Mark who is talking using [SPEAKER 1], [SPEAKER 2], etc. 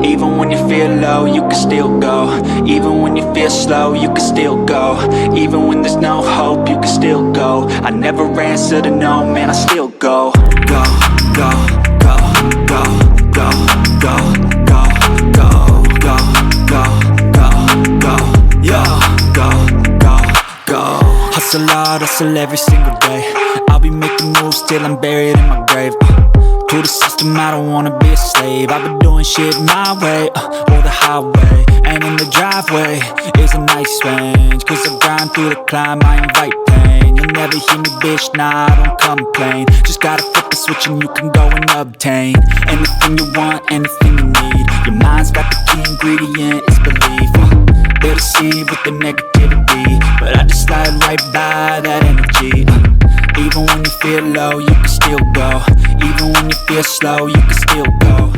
[SPEAKER 1] Even when you feel low, you can still go. Even when you feel slow, you can still go. Even when there's no hope, you can still go. I never answer to no, man, I still go. Go, go, go, go, go, go, go, go, go, go, go, go, yo, go, go, go. Hustle hard, hustle every single day. I'll be making moves till I'm buried in my grave. To the system, I don't wanna be a slave. I've been doing shit my way, or the highway. And in the driveway is a nice range, cause I grind through the climb, I invite pain. You'll never hear me, bitch, nah, I don't complain. Just gotta flip the switch and you can go and obtain anything you want, anything you need. Your mind's got the key ingredient, it's belief. They deceive with the negativity, but I just slide right by that energy. Even when you feel low, you can still go. Even when you feel slow, you can still go.